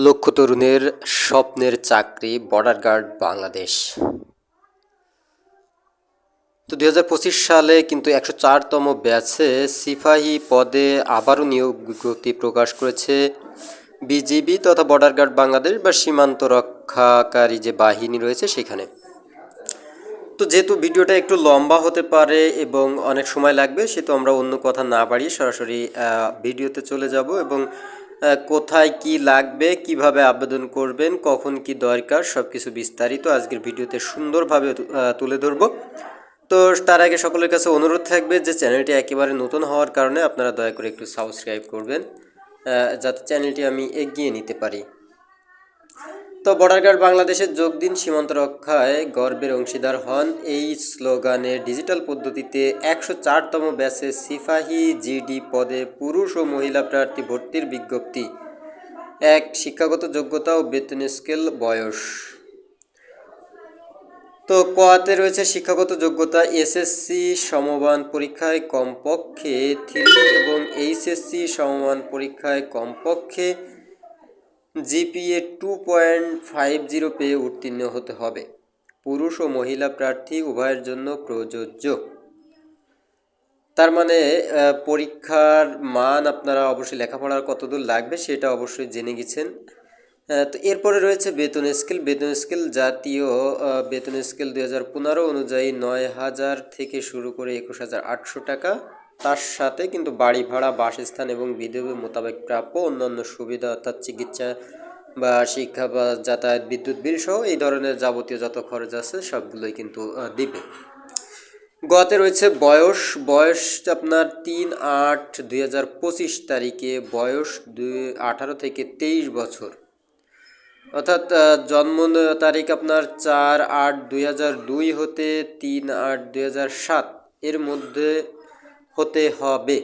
লক্ষ তরুণের স্বপ্নের চাকরি বর্ডার গার্ড বাংলাদেশ। তো ২০২৫ সালে কিন্তু ১০৪তম ব্যাচে সিপাহী পদে আবারও নিয়োগ বিজ্ঞপ্তি প্রকাশ করেছে বিজিবি তথা বর্ডার গার্ড বাংলাদেশ বা সীমান্ত রক্ষাকারী যে বাহিনী রয়েছে সেখানে। তো যেহেতু ভিডিওটা একটু লম্বা হতে পারে এবং অনেক সময় লাগবে, সেহেতু আমরা অন্য কথা না বাড়িয়ে সরাসরি ভিডিওতে চলে যাব এবং কোথায় কি লাগবে, কিভাবে আবেদন করবেন, কখন কি দরকার, সব কিছু বিস্তারিত আজকের ভিডিওতে সুন্দরভাবে তুলে ধরব। তো তার আগে সকলের কাছে অনুরোধ থাকবে যে চ্যানেলটি একেবারে নতুন হওয়ার কারণে আপনারা দয়া করে একটু সাবস্ক্রাইব করবেন, যাতে চ্যানেলটি আমি এগিয়ে নিতে পারি। তো বর্ডার গার্ড বাংলাদেশের যোগ দিন, সীমান্ত রক্ষায় গর্বের অংশীদার হন, এই স্লোগানে ডিজিটাল পদ্ধতিতে ১০৪তম ব্যাচে সিপাহী জিডি পদে পুরুষ ও মহিলা প্রার্থী ভর্তির বিজ্ঞপ্তি। এক, শিক্ষাগত যোগ্যতা ও বেতন স্কেল, বয়স। তো কতে রয়েছে শিক্ষাগত যোগ্যতা এসএসসি সমমান পরীক্ষায় কমপক্ষে 3 এবং এইচএসসি সমমান পরীক্ষায় কমপক্ষে জিপিএ 2.50 পেয়ে উত্তীর্ণ হতে হবে। পুরুষ ও মহিলা প্রার্থী উভয়ের জন্য প্রযোজ্য। তার মানে পরীক্ষার মান আপনারা অবশ্যই লেখাপড়ার কতদূর লাগবে সেটা অবশ্যই জেনে গেছেন। তো এরপরে রয়েছে বেতন স্কেল। বেতন স্কেল জাতীয় বেতন স্কেল 2015 অনুযায়ী 9,000 থেকে শুরু করে 21,800 টাকা। তার সাথে কিন্তু বাড়ি ভাড়া, বাসস্থান এবং বিধবা মোতাবেক প্রাপ্য অন্যান্য সুবিধা, অর্থাৎ চিকিৎসা বা শিক্ষা বা যাতায়াত, বিদ্যুৎ বিল সহ এই ধরনের যাবতীয় যত খরচ আছে সবগুলোই কিন্তু দিবে। গতে রয়েছে বয়স। বয়স আপনার 3/8/2025 তারিখে বয়স 18 থেকে 23 বছর, অর্থাৎ জন্ম তারিখ আপনার 4/8/2002 হতে 3/8/2007 এর মধ্যে হতে হবে।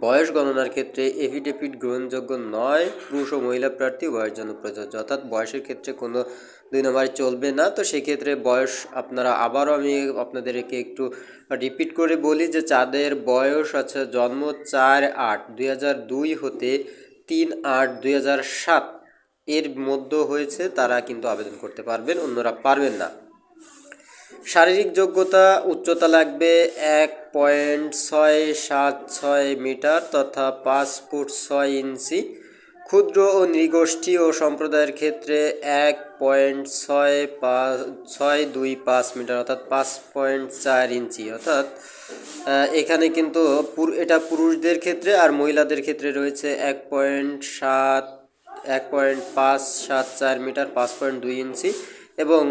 বয়স গণনার ক্ষেত্রে এফিডেভিট গ্রহণযোগ্য নয়। পুরুষ ও মহিলা প্রার্থী উভয়ের জন্য প্রযোজ্য, অর্থাৎ বয়সের ক্ষেত্রে কোনো 2 নম্বর চলবে না। তো সেক্ষেত্রে বয়স আপনারা, আবারও আমি আপনাদেরকে একটু রিপিট করে বলি যে যাদের বয়স আছে জন্ম 4/8/2002 হতে 3/8/2007 এর মধ্যে হয়েছে তারা কিন্তু আবেদন করতে পারবেন, অন্যরা পারবেন না। শারীরিক যোগ্যতা, উচ্চতা লাগবে 1.676 মিটার তথা 5 ফুট 6 ইঞ্চি। ক্ষুদ্র ও নৃগোষ্ঠী ও সম্প্রদায়ের ক্ষেত্রে 1.625 মিটার অর্থাৎ 5.4 ইঞ্চি, অর্থাৎ এখানে কিন্তু এটা পুরুষদের ক্ষেত্রে, আর মহিলাদের ক্ষেত্রে রয়েছে 1.574 মিটার 5.2 ইঞ্চি এবং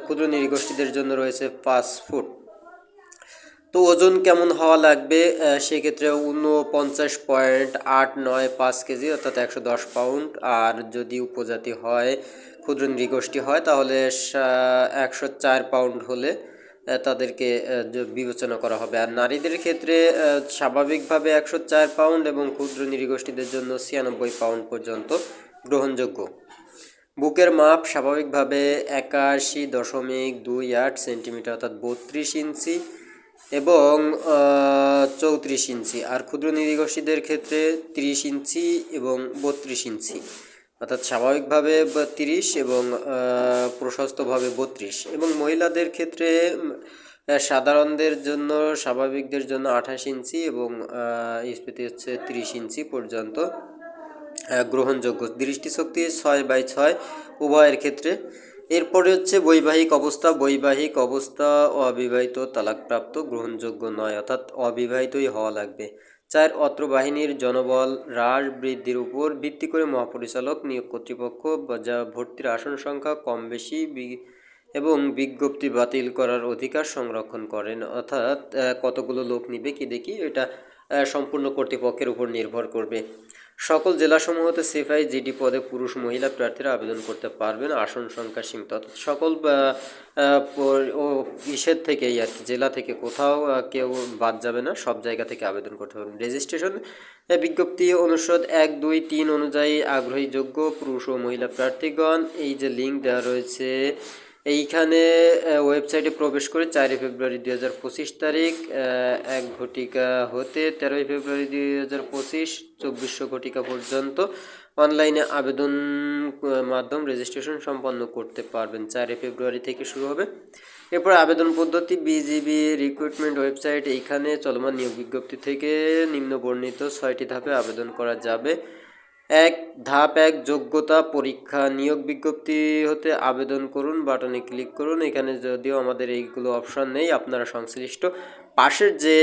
ক্ষুদ্র নৃগোষ্ঠীদের জন্য রয়েছে 5 ফুট। তো ওজন কেমন হওয়া লাগবে, সেক্ষেত্রে 49.895 কেজি অর্থাৎ 110 পাউন্ড। আর যদি উপজাতি হয়, ক্ষুদ্র নৃগোষ্ঠী হয়, তাহলে 104 পাউন্ড হলে তাদেরকে বিবেচনা করা হবে। আর নারীদের ক্ষেত্রে স্বাভাবিকভাবে 104 পাউন্ড এবং ক্ষুদ্র নৃগোষ্ঠীদের জন্য 96 পাউন্ড পর্যন্ত গ্রহণযোগ্য। বুকের মাপ স্বাভাবিকভাবে 81.28 সেন্টিমিটার অর্থাৎ 32 ইঞ্চি এবং 34 ইঞ্চি। আর ক্ষুদ্র নৃগোষ্ঠীদের ক্ষেত্রে 30 ইঞ্চি এবং 32 ইঞ্চি, অর্থাৎ স্বাভাবিকভাবে 30 এবং প্রশস্তভাবে 32। এবং মহিলাদের ক্ষেত্রে সাধারণদের জন্য, স্বাভাবিকদের জন্য 28 ইঞ্চি এবং স্পেতে হচ্ছে 30 ইঞ্চি পর্যন্ত গ্রহণযোগ্য। দৃষ্টিশক্তি 6/6 উভয়ের ক্ষেত্রে। এরপরে হচ্ছে বৈবাহিক অবস্থা। বৈবাহিক অবস্থা অবিবাহিত, তালাকপ্রাপ্ত গ্রহণযোগ্য নয়, অর্থাৎ অবিবাহিতই হওয়া লাগবে। 4, অত্র বাহিনীর জনবল হ্রাস বৃদ্ধির উপর ভিত্তি করে মহাপরিচালক নিয়োগ কর্তৃপক্ষ যা ভর্তির আসন সংখ্যা কম বেশি এবং বিজ্ঞপ্তি বাতিল করার অধিকার সংরক্ষণ করেন, অর্থাৎ কতগুলো লোক নিবে কি দেখি, এটা সম্পূর্ণ কর্তৃপক্ষের উপর নির্ভর করবে। সকল জেলাসমূহতে সিপাহী জিডি পদে পুরুষ মহিলা প্রার্থীরা আবেদন করতে পারবেন, আসন সংখ্যা সীমিত। সকল ইসের থেকেই আর কি, জেলা থেকে কোথাও কেউ বাদ যাবে না, সব জায়গা থেকে আবেদন করতে পারবেন। রেজিস্ট্রেশন বিজ্ঞপ্তি অনুষদ 1, 2, 3 অনুযায়ী আগ্রহী যোগ্য পুরুষ ও মহিলা প্রার্থীগণ, এই যে লিঙ্ক দেওয়া রয়েছে এইখানে ওয়েবসাইটে প্রবেশ করে 4 ফেব্রুয়ারি 2025 তারিখ 1 ঘটিকা হতে 13 ফেব্রুয়ারি 2025 2400 ঘটিকা পর্যন্ত অনলাইনে আবেদন মাধ্যম রেজিস্ট্রেশন সম্পন্ন করতে পারবেন। 4 ফেব্রুয়ারি থেকে শুরু হবে। এরপর আবেদন পদ্ধতি বিজিবি রিক্রুটমেন্ট ওয়েবসাইট, এইখানে চলমান নিয়োগ বিজ্ঞপ্তি থেকে নিম্ন বর্ণিত 6টি ধাপে আবেদন করা যাবে। ধাপ 1, যোগ্যতা পরীক্ষা। নিয়োগ বিজ্ঞপ্তি হতে আবেদন করুন বাটনে ক্লিক করুন। এখানে যদিও আমাদের এইগুলো অপশান নেই, আপনারা সংশ্লিষ্ট পাশের যে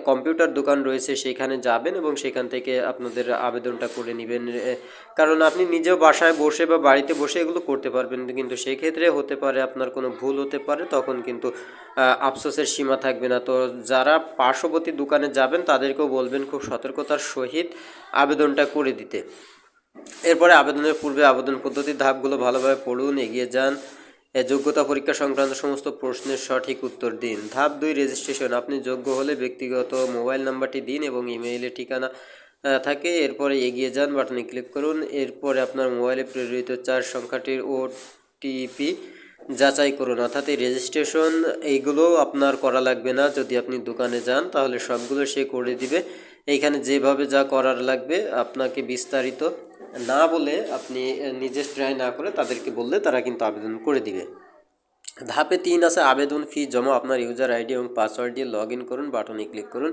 কম্পিউটার দোকান রয়েছে সেখানে যাবেন এবং সেখান থেকে আপনাদের আবেদনটা করে নেবেন। কারণ আপনি নিজেও বাসায় বসে বা বাড়িতে বসে এগুলো করতে পারবেন, কিন্তু সেক্ষেত্রে হতে পারে আপনার কোনো ভুল হতে পারে, তখন কিন্তু আফসোসের সীমা থাকবে না। তো যারা পার্শ্ববর্তী দোকানে যাবেন তাদেরকেও বলবেন খুব সতর্কতার সহিত আবেদনটা করে দিতে। এরপরে আবেদনের পূর্বে আবেদন পদ্ধতির ধাপগুলো ভালোভাবে পড়ুন, এগিয়ে যান। যোগ্যতা পরীক্ষা সংক্রান্ত সমস্ত প্রশ্নের সঠিক উত্তর দিন। ধাপ 2, রেজিস্ট্রেশন। আপনি যোগ্য হলে ব্যক্তিগত মোবাইল নাম্বারটি দিন এবং ইমেইলে ঠিকানা থাকে। এরপরে এগিয়ে যান বাটনে ক্লিক করুন। এরপরে আপনার মোবাইলে প্রেরিত 4 সংখ্যাটির ওটিপি যাচাই করুন। অর্থাৎ এই রেজিস্ট্রেশন এইগুলো আপনার করা লাগবে না। যদি আপনি দোকানে যান তাহলে সবগুলো সে করে দিবে। এইখানে যেভাবে যা করার লাগবে আপনাকে বিস্তারিত না বলে, আপনি নিজে ট্রাই না করে তাদেরকে বললে তারা কিন্তু আবেদন করে দিবে। ধাপে 3 আছে আবেদন ফি জমা। আপনার ইউজার আইডি এবং পাসওয়ার্ড দিয়ে লগ ইন করুন, বাটনে ক্লিক করুন।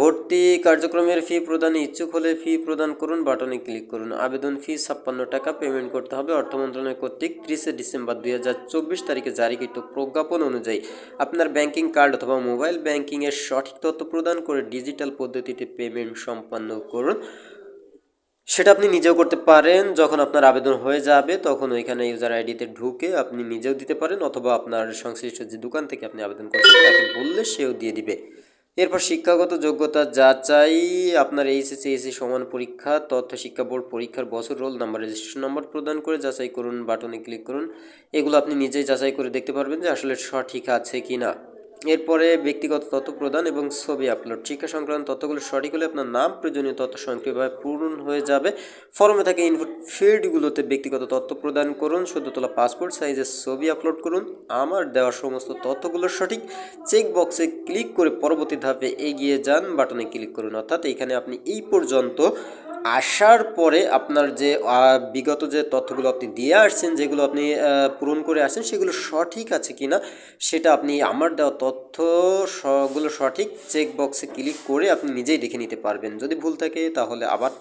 ভর্তি কার্যক্রমের ফি প্রদানে ইচ্ছুক হলে ফি প্রদান করুন, বাটনে ক্লিক করুন। আবেদন ফি 56 টাকা পেমেন্ট করতে হবে। অর্থ মন্ত্রণালয় কর্তৃক 30 ডিসেম্বর 2024 তারিখে জারিকৃত প্রজ্ঞাপন অনুযায়ী আপনার ব্যাংকিং কার্ড অথবা মোবাইল ব্যাংকিংয়ের সঠিক তথ্য প্রদান করে ডিজিটাল পদ্ধতিতে পেমেন্ট সম্পন্ন করুন। সেটা আপনি নিজেও করতে পারেন। যখন আপনার আবেদন হয়ে যাবে তখন ওইখানে ইউজার আইডিতে ঢুকে আপনি নিজেও দিতে পারেন, অথবা আপনার সংশ্লিষ্ট যে দোকান থেকে আপনি আবেদন করছেন তাকে বললে সেও দিয়ে দিবে। এরপর শিক্ষাগত যোগ্যতা যাচাই। আপনার এইচএসসি সমান পরীক্ষা, তথ্য শিক্ষা বোর্ড পরীক্ষার বছর, রোল নাম্বার, রেজিস্ট্রেশন নাম্বার প্রদান করে যাচাই করুন, বাটনে ক্লিক করুন। এগুলো আপনি নিজেই যাচাই করে দেখতে পারবেন যে আসলে সঠিক আছে কি না। এরপরে ব্যক্তিগত তথ্য প্রদান এবং ছবি আপলোড। শিক্ষা সংক্রান্ত তথ্যগুলো সঠিক হলে আপনার নাম, প্রয়োজনীয় তথ্য সংক্ষেপভাবে পূরণ হয়ে যাবে। ফর্মে থাকে ইনপুট ফিল্ডগুলোতে ব্যক্তিগত তথ্য প্রদান করুন, সদ্য তোলা পাসপোর্ট সাইজের ছবি আপলোড করুন। আমার দেওয়া সমস্ত তথ্যগুলো সঠিক, চেক বক্সে ক্লিক করে পরবর্তী ধাপে এগিয়ে যান, বাটনে ক্লিক করুন। অর্থাৎ এখানে আপনি এই পর্যন্ত আসার পরে আপনার যে বিগত যে তথ্যগুলো আপনি দিয়ে আসছেন, যেগুলো আপনি পূরণ করে আসছেন, সেগুলো সঠিক আছে কি না সেটা আপনি আমার দেওয়া তথ্য সবগুলো সঠিক চেক বক্সে ক্লিক করে আপনি নিজেই দেখে নিতে পারবেন। যদি ভুল থাকে তাহলে আবার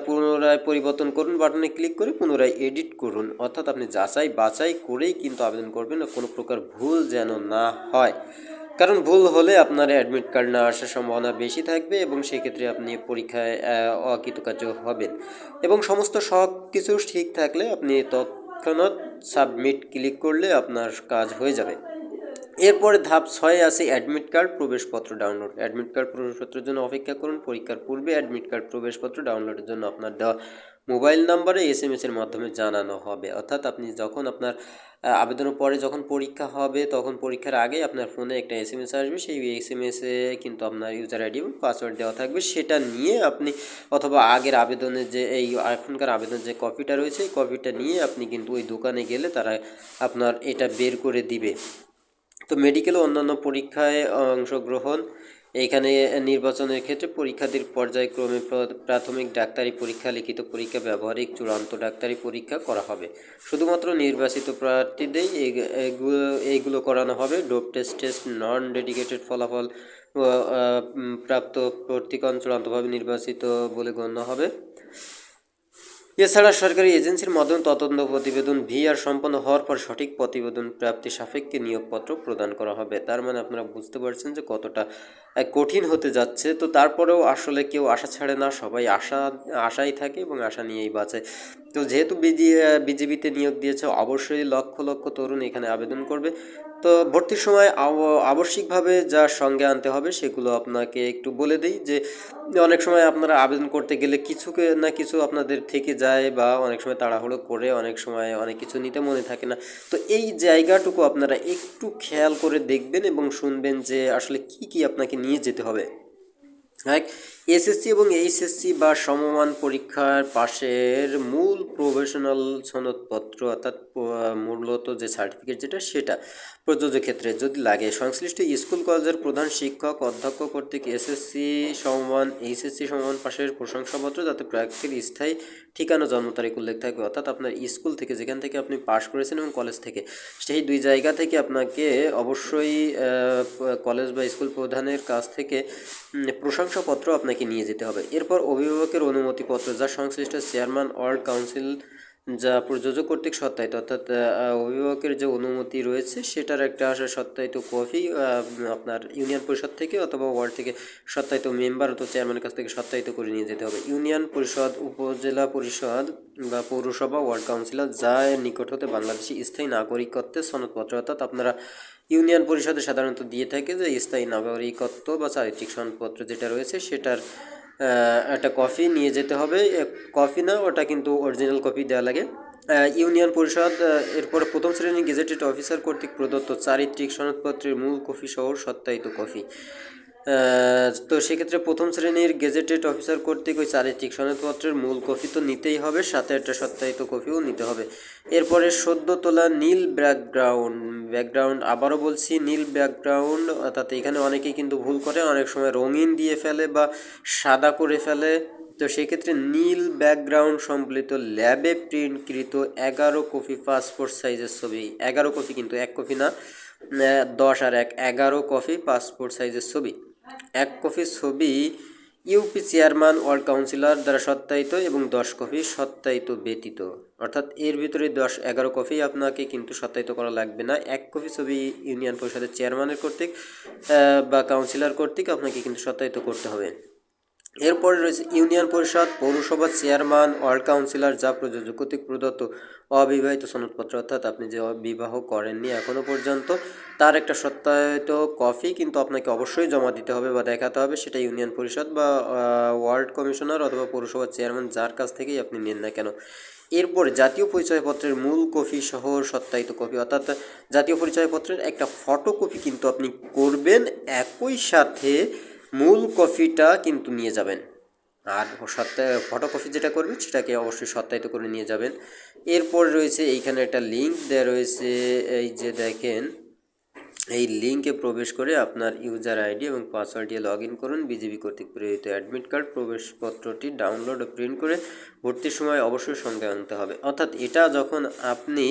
পুনরায় পরিবর্তন করুন, বাটনে ক্লিক করে পুনরায় এডিট করুন। অর্থাৎ আপনি যাচাই বাছাই করেই কিন্তু আবেদন করবেন, কোনো প্রকার ভুল যেন না হয়। কারণ ভুল হলে আপনার অ্যাডমিট কার্ড না আসার সম্ভাবনা বেশি থাকবে এবং সেক্ষেত্রে আপনি পরীক্ষায় অকৃতকার্য হবেন। এবং সমস্ত সব কিছু ঠিক থাকলে আপনি তৎক্ষণাৎ সাবমিট ক্লিক করলে আপনার কাজ হয়ে যাবে। এরপরে ধাপ 6 আছে অ্যাডমিট কার্ড প্রবেশপত্র ডাউনলোড। অ্যাডমিট কার্ড প্রবেশপত্রের জন্য অপেক্ষা করুন। পরীক্ষার পূর্বে অ্যাডমিট কার্ড প্রবেশপত্র ডাউনলোডের জন্য আপনার দেওয়া মোবাইল নাম্বারে এসএমএসের মাধ্যমে জানানো হবে। অর্থাৎ আপনি যখন আপনার আবেদনের পরে যখন পরীক্ষা হবে তখন পরীক্ষার আগে আপনার ফোনে একটা এসএমএস আসবে। সেই এসএমএসে কিন্তু আপনার ইউজার আইডি এবং পাসওয়ার্ড দেওয়া থাকবে। সেটা নিয়ে আপনি অথবা আগের আবেদনের যে এই এখনকার আবেদনের যে কপিটা রয়েছে এই কপিটা নিয়ে আপনি কিন্তু ওই দোকানে গেলে তারা আপনার এটা বের করে দিবে। তো মেডিকেল ও অন্যান্য পরীক্ষায় অংশগ্রহণ। এইখানে নির্বাচনের ক্ষেত্রে পরীক্ষার্থীর পর্যায়ক্রমে প্রাথমিক ডাক্তারি পরীক্ষা, লিখিত পরীক্ষা, ব্যবহারিক চূড়ান্ত ডাক্তারি পরীক্ষা করা হবে। শুধুমাত্র নির্বাচিত প্রার্থীদের এইগুলো করানো হবে। ডোপ টেস্ট নন ডেডিকেটেড ফলাফল প্রাপ্ত প্রার্থীগণ চূড়ান্তভাবে নির্বাচিত বলে গণ্য হবে। এছাড়া সরকারি এজেন্সির মাধ্যমে তদন্ত প্রতিবেদন ভিআর সম্পন্ন হওয়ার পর সঠিক প্রতিবেদন প্রাপ্তি সাপেক্ষে নিয়োগপত্র প্রদান করা হবে। তার মানে আপনারা বুঝতে পারছেন যে কতটা কঠিন হতে যাচ্ছে। তো তারপরেও আসলে কেউ আশা ছাড়ে না, সবাই আশাই থাকে এবং আশা নিয়েই বাঁচে। তো যেহেতু বিজেপিতে নিয়োগ দিয়েছে, অবশ্যই লক্ষ লক্ষ তরুণ এখানে আবেদন করবে। তো ভর্তির সময় আবশ্যিকভাবে যা সঙ্গে আনতে হবে সেগুলো আপনাকে একটু বলে দিই যে অনেক সময় আপনারা আবেদন করতে গেলে কিছু না কিছু আপনাদের থেকে যায় বা অনেক সময় তাড়াহুড়ো করে অনেক সময় অনেক কিছু নিতে মনে থাকে না। তো এই জায়গাটুকু আপনারা একটু খেয়াল করে দেখবেন এবং শুনবেন যে আসলে কি কি আপনাকে নিয়ে যেতে হবে। এসএসসি এবং এইচএসসি বা সমমান পরীক্ষার পাশের মূল প্রফেশনাল সনদপত্র অর্থাৎ মূলত যে সার্টিফিকেট যেটা সেটা প্রযোজ্য ক্ষেত্রে যদি লাগে সংশ্লিষ্ট স্কুল কলেজের প্রধান শিক্ষক অধ্যক্ষ কর্তৃক এসএসসি সমমান এইচএসসি সমমান পাশের প্রশংসাপত্র যাতে প্রার্থীর স্থায়ী ঠিকানা জন্ম তারিখ উল্লেখ থাকবে অর্থাৎ আপনার স্কুল থেকে যেখান থেকে আপনি পাশ করেছেন এবং কলেজ থেকে সেই দুই জায়গা থেকে আপনাকে অবশ্যই কলেজ বা স্কুল প্রধানের কাছ থেকে প্রশংসাপত্র আপনাকে নিয়ে যেতে হবে। এরপর অভিভাবকের অনুমতিপত্র যা সংশ্লিষ্ট চেয়ারম্যান ওয়ার্ড কাউন্সিল যা প্রযোজক কর্তৃক সত্যায়িত অর্থাৎ অভিভাবকের যে অনুমতি রয়েছে সেটার একটা সত্যায়িত কপি আপনার ইউনিয়ন পরিষদ থেকে অথবা ওয়ার্ড থেকে সত্যায়িত মেম্বার অথবা চেয়ারম্যানের কাছ থেকে সত্যায়িত করে নিয়ে যেতে হবে। ইউনিয়ন পরিষদ উপজেলা পরিষদ বা পৌরসভা ওয়ার্ড কাউন্সিলর যা এর নিকট হতে বাংলাদেশি স্থায়ী নাগরিকত্বের সনদপত্র অর্থাৎ আপনারা ইউনিয়ন পরিষদে সাধারণত দিয়ে থাকে যে স্থায়ী নাগরিকত্ব বা চারিত্রিক সনদপত্র যেটা রয়েছে সেটার একটা কপি নিয়ে যেতে হবে। কপি না, ওটা কিন্তু অরিজিনাল কপি দেওয়া লাগে। ইউনিয়ন পরিষদ এরপর প্রথম শ্রেণীর গেজেটেড অফিসার কর্তৃক প্রদত্ত চারিত্রিক সনদপত্রের মূল কপি সহ সত্যায়িত কপি। তো সেক্ষেত্রে প্রথম শ্রেণীর গেজেটেড অফিসার কর্তৃক ওই চারিত্রিক সনদপত্রের মূল কপি তো নিতেই হবে, সাথে একটা সত্যায়িত কপিও নিতে হবে। এরপরে সদ্য তোলা নীল ব্যাকগ্রাউন্ড আবারও বলছি নীল ব্যাকগ্রাউন্ড অর্থাৎ এখানে অনেকেই কিন্তু ভুল করে, অনেক সময় রঙিন দিয়ে ফেলে বা সাদা করে ফেলে। তো সেক্ষেত্রে নীল ব্যাকগ্রাউন্ড সম্বলিত ল্যাবে প্রিন্টকৃত 11 কপি পাসপোর্ট সাইজের ছবি, 11 কপি কিন্তু 1 কপি না, 10 আর 1 11 কপি পাসপোর্ট সাইজের ছবি, 1 কপি ছবি ইউপি চেয়ারম্যান ওয়ার্ড কাউন্সিলর দ্বারা সত্যায়িত এবং 10 কপি সত্যায়িত ব্যতীত অর্থাৎ এর ভিতরে 11 কপি আপনাকে কিন্তু সত্যায়িত করা লাগবে না। 1 কপি ছবি ইউনিয়ন পরিষদের চেয়ারম্যানের কর্তৃক বা কাউন্সিলর কর্তৃক আপনাকে কিন্তু সত্যায়িত করতে হবে। এরপরে রয়েছে ইউনিয়ন পরিষদ পৌরসভার চেয়ারম্যান ওয়ার্ড কাউন্সিলর যা প্রযোজক কর্তৃক প্রদত্ত অবিবাহিত সনদপত্র অর্থাৎ আপনি যে বিবাহ করেননি এখনও পর্যন্ত তার একটা সত্যায়িত কপি কিন্তু আপনাকে অবশ্যই জমা দিতে হবে বা দেখাতে হবে, সেটা ইউনিয়ন পরিষদ বা ওয়ার্ড কমিশনার অথবা পৌরসভার চেয়ারম্যান যার কাছ থেকেই আপনি নেন না কেন। এরপর জাতীয় পরিচয়পত্রের মূল কপি সহ সত্যায়িত কপি অর্থাৎ জাতীয় পরিচয়পত্রের একটা ফটোকপি কিন্তু আপনি করবেন, একই সাথে মূল কপিটা কিন্তু নিয়ে যাবেন। আর ফটোকপি যেটা করবেন সেটাকে অবশ্যই সত্যায়িত করে নিয়ে যাবেন। এরপর রয়েছে এইখানে একটা লিঙ্ক দেওয়া রয়েছে, এই যে দেখেন এই লিঙ্কে প্রবেশ করে আপনার ইউজার আইডি এবং পাসওয়ার্ড দিয়ে লগ ইন করুন। বিজিবি কর্তৃক প্রেরিত অ্যাডমিট কার্ড প্রবেশপত্রটি ডাউনলোড ও প্রিন্ট করে ভর্তির সময় অবশ্যই সঙ্গে আনতে হবে। অর্থাৎ এটা যখন আপনি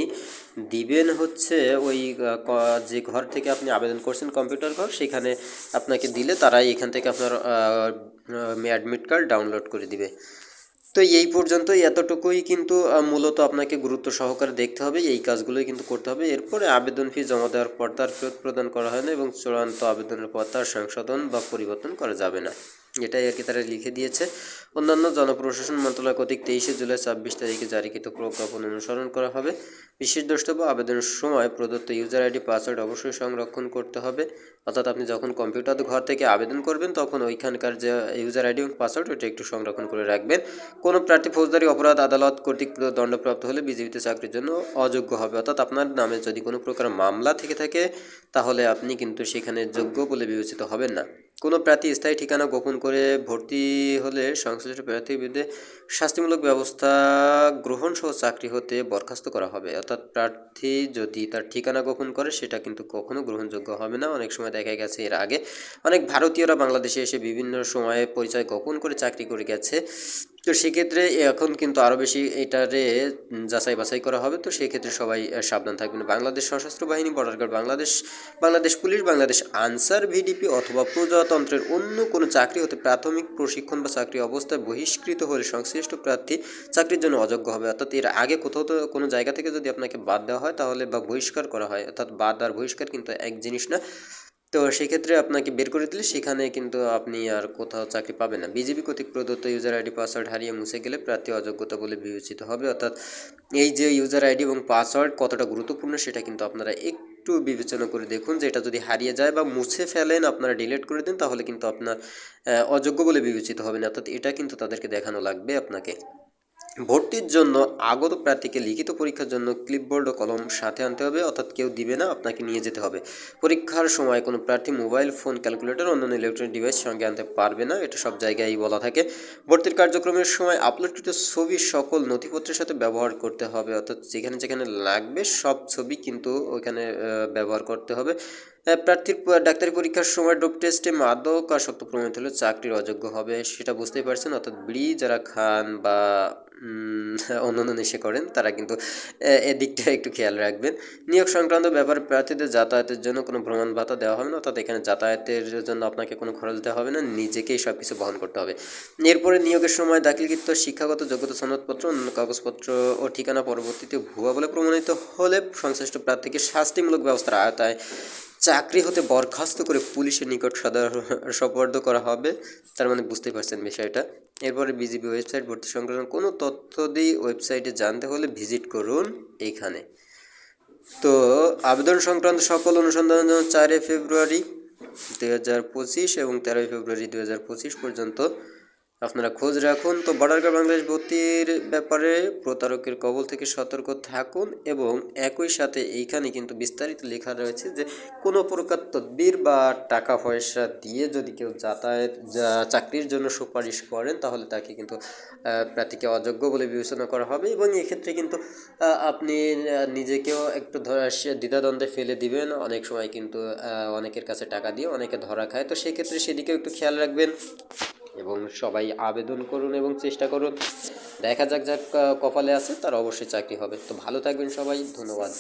দিবেন হচ্ছে ওই যে ঘর থেকে আপনি আবেদন করছেন কম্পিউটার ঘর, সেখানে আপনাকে দিলে তারাই এখান থেকে আপনার অ্যাডমিট কার্ড ডাউনলোড করে দিবে। তো এই পর্যন্তই, এতটুকুই কিন্তু মূলত আপনাকে গুরুত্ব সহকারে দেখতে হবে, এই কাজগুলোই কিন্তু করতে হবে। এরপরে আবেদন ফি জমা দেওয়ার পর তার ফেরত প্রদান করা হয় না এবং চূড়ান্ত আবেদনের পর তার সংশোধন বা পরিবর্তন করা যাবে না, এটাই আর কি তারা লিখে দিয়েছে। অন্যান্য জনপ্রশাসন মন্ত্রণালয় কর্তৃক 23 জুলাই 24 তারিখে জারিকৃত প্রজ্ঞাপন অনুসরণ করা হবে। বিশেষ দ্রষ্টব্য আবেদনের সময় প্রদত্ত ইউজার আইডি পাসওয়ার্ড অবশ্যই সংরক্ষণ করতে হবে। অর্থাৎ আপনি যখন কম্পিউটার ঘর থেকে আবেদন করবেন তখন ওইখানকার যে ইউজার আইডি এবং পাসওয়ার্ড ওইটা একটু সংরক্ষণ করে রাখবেন। কোনো প্রার্থী ফৌজদারি অপরাধ আদালত কর্তৃক দণ্ডপ্রাপ্ত হলে বিজেপিতে চাকরির জন্য অযোগ্য হবে। অর্থাৎ আপনার নামে যদি কোনো প্রকার মামলা থেকে থাকে তাহলে আপনি কিন্তু সেখানে যোগ্য বলে বিবেচিত হবেন না। কোনো প্রার্থী স্থায়ী ঠিকানা গোপন করে ভর্তি হলে সংশ্লিষ্ট প্রার্থীর বিরুদ্ধে শাস্তিমূলক ব্যবস্থা গ্রহণ সহ চাকরি হতে বরখাস্ত করা হবে। অর্থাৎ প্রার্থী যদি তার ঠিকানা গোপন করে সেটা কিন্তু কখনো গ্রহণযোগ্য হবে না। অনেক সময় দেখা গেছে এর আগে অনেক ভারতীয়রা বাংলাদেশে এসে বিভিন্ন সময়ে পরিচয় গোপন করে চাকরি করে গেছে। তো সেক্ষেত্রে এখন কিন্তু আরও বেশি এটারে যাচাই বাছাই করা হবে। তো সেক্ষেত্রে সবাই সাবধান থাকবেন। বাংলাদেশ সশস্ত্র বাহিনী, border guard Bangladesh police, Bangladesh Ansar VDP অথবা প্রজাতন্ত্রের অন্য কোনো চাকরি হতে প্রাথমিক প্রশিক্ষণ বা চাকরি অবস্থায় বহিষ্কৃত হলে সংশ্লিষ্ট প্রার্থী চাকরির জন্য অযোগ্য হবে। অর্থাৎ এর আগে কোথাও তো কোনো জায়গা থেকে যদি আপনাকে বাদ দেওয়া হয় তাহলে বা বহিষ্কার করা হয়, অর্থাৎ বাদ আর বহিষ্কার কিন্তু এক জিনিস না। তো সেক্ষেত্রে আপনাকে বের করে দিলে সেখানে কিন্তু আপনি আর কোথাও চাকরি পাবেন না। বিজেপি কর্তৃক প্রদত্ত ইউজার আইডি পাসওয়ার্ড হারিয়ে মুছে গেলে প্রার্থী অযোগ্যতা বলে বিবেচিত হবে। অর্থাৎ এই যে ইউজার আইডি এবং পাসওয়ার্ড কতটা গুরুত্বপূর্ণ সেটা কিন্তু আপনারা একটু বিবেচনা করে দেখুন, যে এটা যদি হারিয়ে যায় বা মুছে ফেলেন, আপনারা ডিলিট করে দেন, তাহলে কিন্তু আপনার অযোগ্য বলে বিবেচিত হবে না। অর্থাৎ এটা কিন্তু তাদেরকে দেখানো লাগবে আপনাকে। ভর্তির জন্য আগত প্রার্থীকে লিখিত পরীক্ষার জন্য ক্লিপবোর্ড ও কলম সাথে আনতে হবে, অর্থাৎ কেউ দিবে না, আপনাকে নিয়ে যেতে হবে। পরীক্ষার সময় কোনো প্রার্থী মোবাইল ফোন, ক্যালকুলেটর, অন্যান্য ইলেকট্রনিক ডিভাইস সঙ্গে আনতে পারবে না, এটা সব জায়গায় বলা থাকে। ভর্তির কার্যক্রমের সময় আপলোডকৃত ছবি সকল নথিপত্রের সাথে ব্যবহার করতে হবে, অর্থাৎ যেখানে যেখানে লাগবে সব ছবি কিন্তু ওইখানে ব্যবহার করতে হবে। প্রার্থীর ডাক্তারি পরীক্ষার সময় ডোপ টেস্টে মাদকাসক্ত প্রমাণিত হলে চাকরির অযোগ্য হবে, সেটা বুঝতেই পারছেন। অর্থাৎ বিড়ি যারা খান বা অন্যান্য নেশা করেন তারা কিন্তু এদিকটা একটু খেয়াল রাখবেন। নিয়োগ সংক্রান্ত ব্যাপারে প্রার্থীদের যাতায়াতের জন্য কোনো ভ্রমণ ভাতা দেওয়া হবে না, অর্থাৎ এখানে যাতায়াতের জন্য আপনাকে কোনো খরচ দেওয়া হবে না, নিজেকেই সব কিছু বহন করতে হবে। এরপরে নিয়োগের সময় দাখিলকৃত শিক্ষাগত যোগ্যতা সনদপত্র, অন্যান্য কাগজপত্র ও ঠিকানা পরবর্তীতে ভুয়া বলে প্রমাণিত হলে সংশ্লিষ্ট প্রার্থীকে শাস্তিমূলক ব্যবস্থার আওতায় চাকরি হতে বরখাস্ত করে পুলিশের নিকট সোপর্দ করা হবে। তার মানে বুঝতেই পারছেন বিষয়টা। এরপরে বিজিবি ওয়েবসাইট ভর্তি সংক্রান্ত কোনো তথ্য দিয়ে ওয়েবসাইটে জানতে হলে ভিজিট করুন এইখানে। তো আবেদন সংক্রান্ত সকল অনুসন্ধানের জন্য 4 ফেব্রুয়ারি 2025 এবং 13 ফেব্রুয়ারি 2025 পর্যন্ত আপনারা খোঁজ রাখুন। তো বর্ডার গার্ড বাংলাদেশ ভর্তির ব্যাপারে প্রতারকের কবল থেকে সতর্ক থাকুন, এবং একই সাথে এইখানে কিন্তু বিস্তারিত লেখা রয়েছে যে কোনো প্রকার তদবির বা টাকা পয়সা দিয়ে যদি কেউ চাকরির জন্য সুপারিশ করেন তাহলে তাকে কিন্তু প্রার্থীকে অযোগ্য বলে বিবেচনা করা হবে, এবং এক্ষেত্রে কিন্তু আপনি নিজেকেও একটু দ্বিধাদ্বন্দ্বে ফেলে দিবেন। অনেক সময় কিন্তু অনেকের কাছে টাকা দিয়ে অনেকে ধরা খায়, তো সেক্ষেত্রে সেদিকেও একটু খেয়াল রাখবেন এবং সবাই আবেদন করুন এবং চেষ্টা করুন। দেখা যাক কপালে আছে তার অবশ্যই চাকরি হবে। তো ভালো থাকবেন সবাই, ধন্যবাদ।